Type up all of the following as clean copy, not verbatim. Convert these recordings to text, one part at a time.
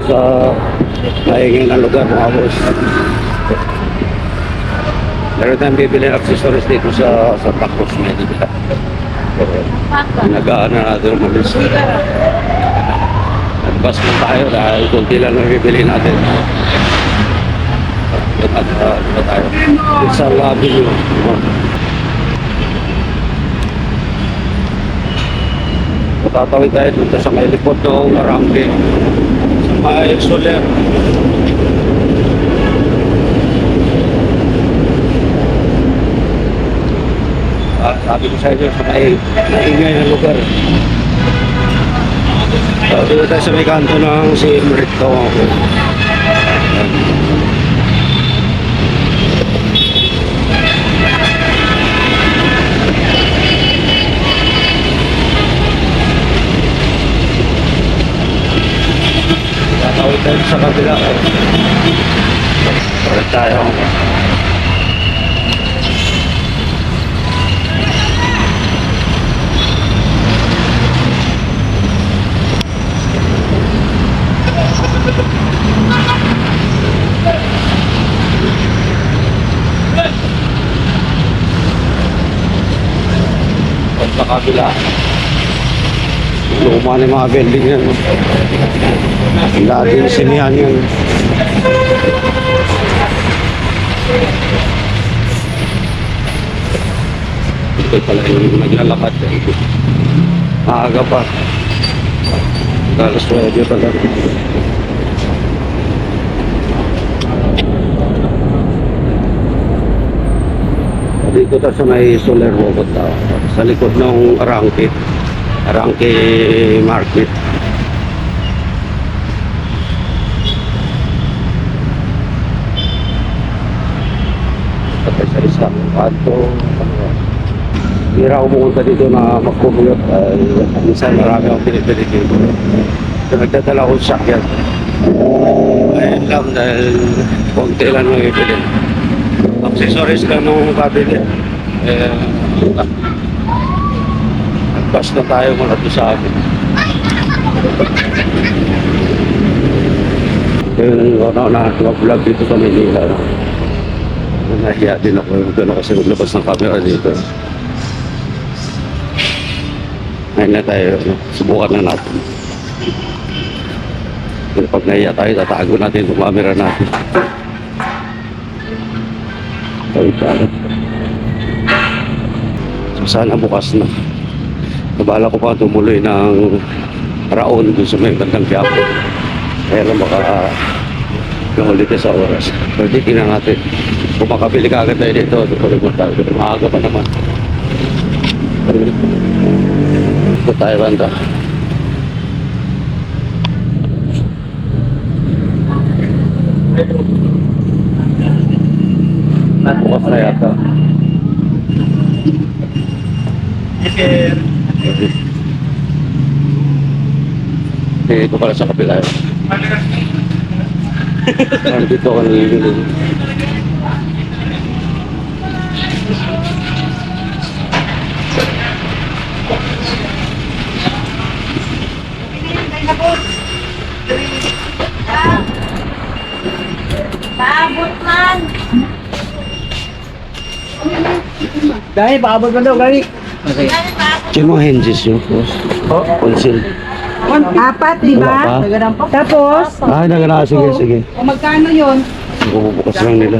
sa maingay na lugar mga boss. Meron tayong bibili ng accessories dito sa Tacos Medina. Nag-aano natin umalis. Nag-bus mo tayo dahil kunti lang ang bibili natin. At tayo. Sa lobby nyo. Tatawid tayo dito sa may likod ng Arangke. Sa may Soler. At sabi ko sa inyo, sa may naingay na lugar. Dito tayo sa may kanto ng si Merito. Tatawid tayo sa kabila. Balik tayo. Sa kabila luma ng mga building yan, dating sinihan yan. Ito pala yung naglalakad maaga pa alas 9 pala. Dito tayo sa may Soler Bogota, sa likod ng Arangke Market. Patay sa isang kanto. Hindi ako pumunta dito na mag-commute. Minsan marami akong pinipili dito. So nagdadala akong sakyan. Ayun lang dahil konti lang ang ipili. Accessories lang nung kabili. Nag-bus na tayo muna doon sa akin. Yung mag-vlog dito sa Manila. Nahiya din ako. Doon ako kasi maglabas ng camera dito. Ngayon na tayo. Subukan na natin. Pag nahiya tayo, tatago natin yung camera natin. So sana bukas na. Nabala ko pa tumuloy ng Raon dun sa may bandang Quiapo. Kaya lang baka ulit sa oras. Pero di tingnan natin. Kung makabili ka agad tayo dito, maaga pa naman. Ito tayo banda. Bukas na yata. Ito pala sa kapila yun. Dito ako nilibili. Paabot man! Dahil, paabot mo daw, gani. Okay. Sino ang hinges yun? Conceal. Apat, di ba? Tapos, Ay, sige. o magkano yun? Bubukas lang nila.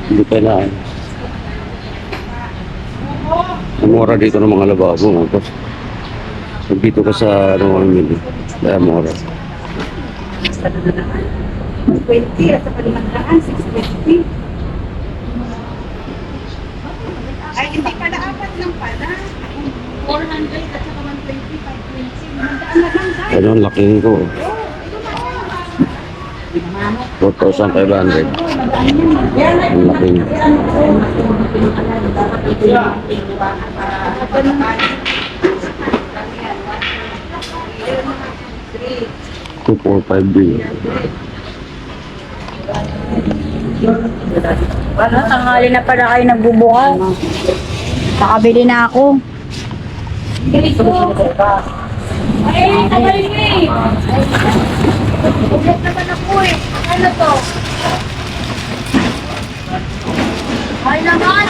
Hindi pa na. Ang mura dito ng mga lababo. Dito ka sa mili. Kaya mura. 20 at saka 500, 620. Ay, hindi pala apat lang pala. 400 at saka 120, 520. Magdaan na lang tayo. Pero ang laking ko. 4,500. Ang laking. Two, 4, 5 din. Ano, tanghali na pala kayo nagbubukas. Nakabili na ako. Ay, tagal niyo eh. Ugat naman ako eh. Ano to? Ay naman.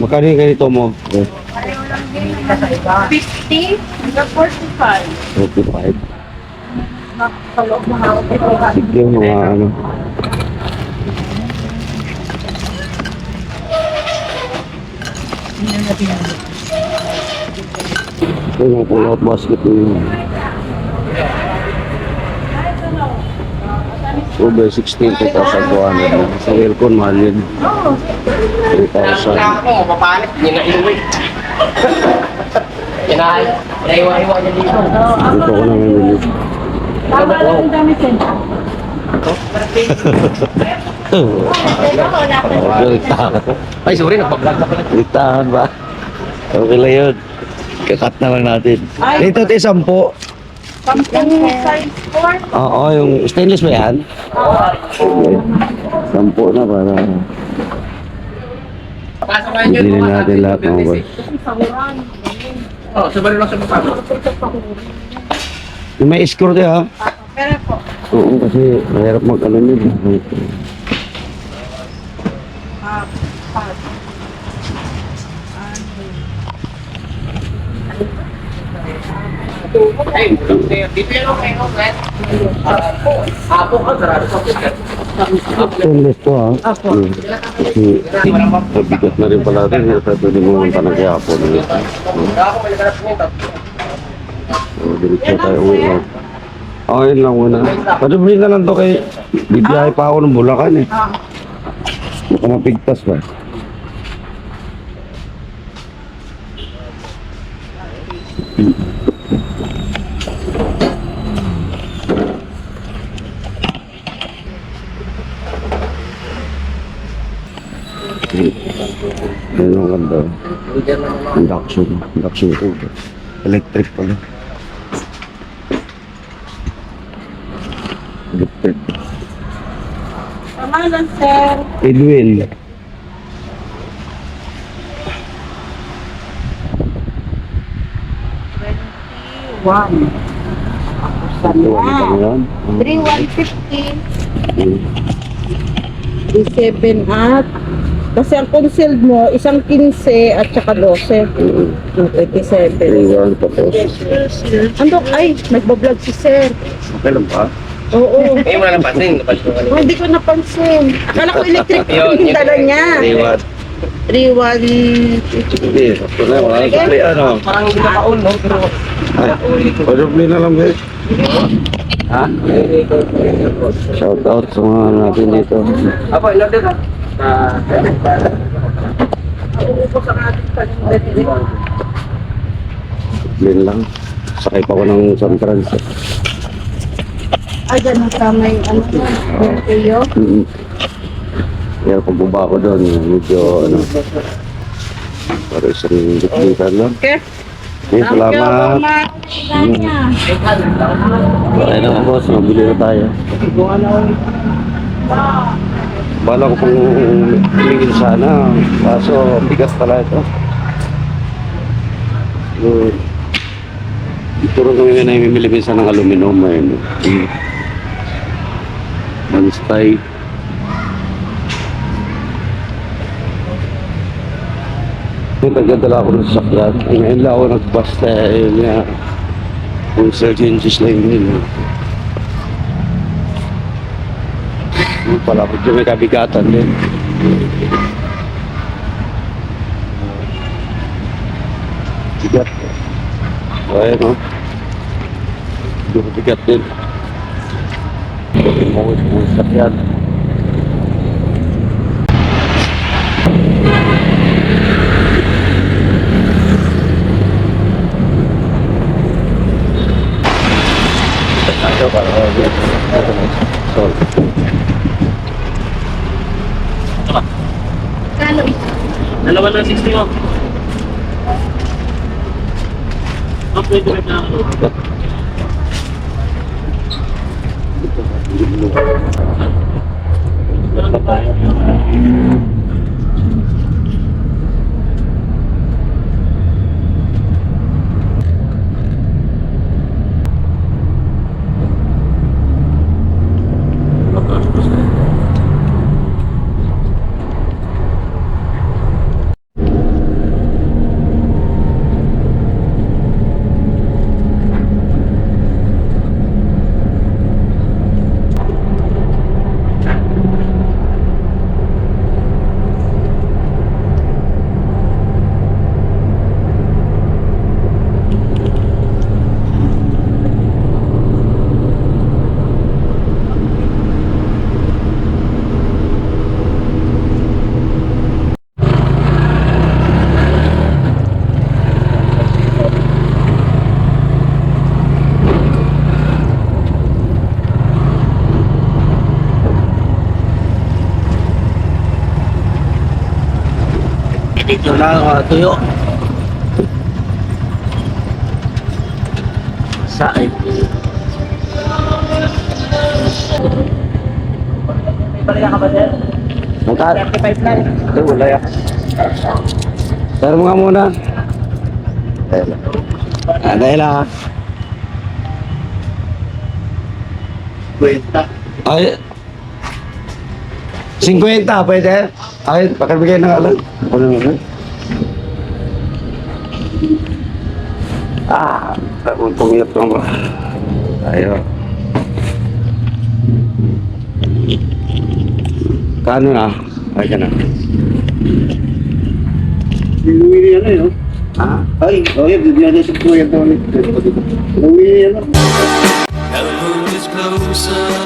Magkano yung ganito mo? Pareho lang din naman. 50 hanggang 45. 45. Nakaloob na ako ito. Sige, mga ano. Ito yung pull-out basket yun. Over 16, 2,200. Sa aircon, mahal yun. 3,000. Ako, mapapalit. Yun na inuwi. Naiwa-iwa niya dito. Dito ko na mamili. Tama lang yung dami senta. Balitaan. Ay, sorry, nagpa-vlog na pala. Balitaan ba? Okay lang yun. Kakat na lang natin. Dito tayo 10. Pampang size 4. Oo, yung stainless ba yan? Okay. 10 na para Pasok kayo hindi natin lahat ng boy. Sahuran. Oo, sabay lang sa mapasok. Yung may escort ha? Pero po. Oo, kasi mahirap mag-ano yun. Pag. Ay, dito yan okay, okay. Apo ka, sarado sa pusit. Stainless to ha? Apo. Mabigat na rin pala rin. Kaya pwede mo punta ng kaya po. Ako, may naganap nito. Diretso tayo uwi. Okay lang muna. Padubli na lang to kay bibiyahe pa ako ng Bulacan eh. Baka mapigtas ba? Ayun ang ganda. Induction. Induction ito. Electric pala. Electric. Tama lang, sir. Edwin. One. Ito ano yan? 3,150. Hmm. 7 at kasi ang concealed mo isang 15 at saka 12 yung 27 Iwan tapos. ano ay nagbablog si sir Okay lang ba? oo Ngayon mo na napansin, napansin ko kanina. hindi ko napansin akala ko electric Yun, yung dala niya Iwan. 3,150 Hindi. Ito na. Wala sa ano. Parang hindi nakaon, no? Pero, Ay, padubli na lang guys. Ha? Shout out sa mga natin dito. Apo, ilan dito? Yun lang. Sakay pa ko ng San Francisco. ay ganun sa may ano yung kayo Kaya pagbaba ko doon, medyo ano. Para isang bitbitan lang. okay Okay, salamat. Ganya. Okay naman boss, mabili na tayo. Bala ko pong tumingin sana, kaso bigas pala ito. Ito rin kami na imimili minsan ng aluminum. Manstay. Nagdadala ako ng sakyan. Ngayon lang ako nagbasta. Yun nga. Yung surgeons lang yun. Yung pala ko dyan may kabigatan din. Bigat. So ayan o. Yung bigat din. Yung sakyan. Ito para sorry. Kano? Dalawa na 60 mo. Oh, pwede rin na ako. Dito na ang mga tuyo. Saan? May balik ka ba, sir? Magka? 35 lang. Ito, wala yan. Pero mga muna. Dahil lang. Kwenta. Ay, 50 pwede? Ay, pakibigay ng alam. Ano naman? Pumiyot ko ba? Ayo. Kano na? Ay, ka na. Inuwi niya na yun. Ha? Ay, bibigyan niya sa kuya ito ulit. Inuwi niya na. Now the moon is closer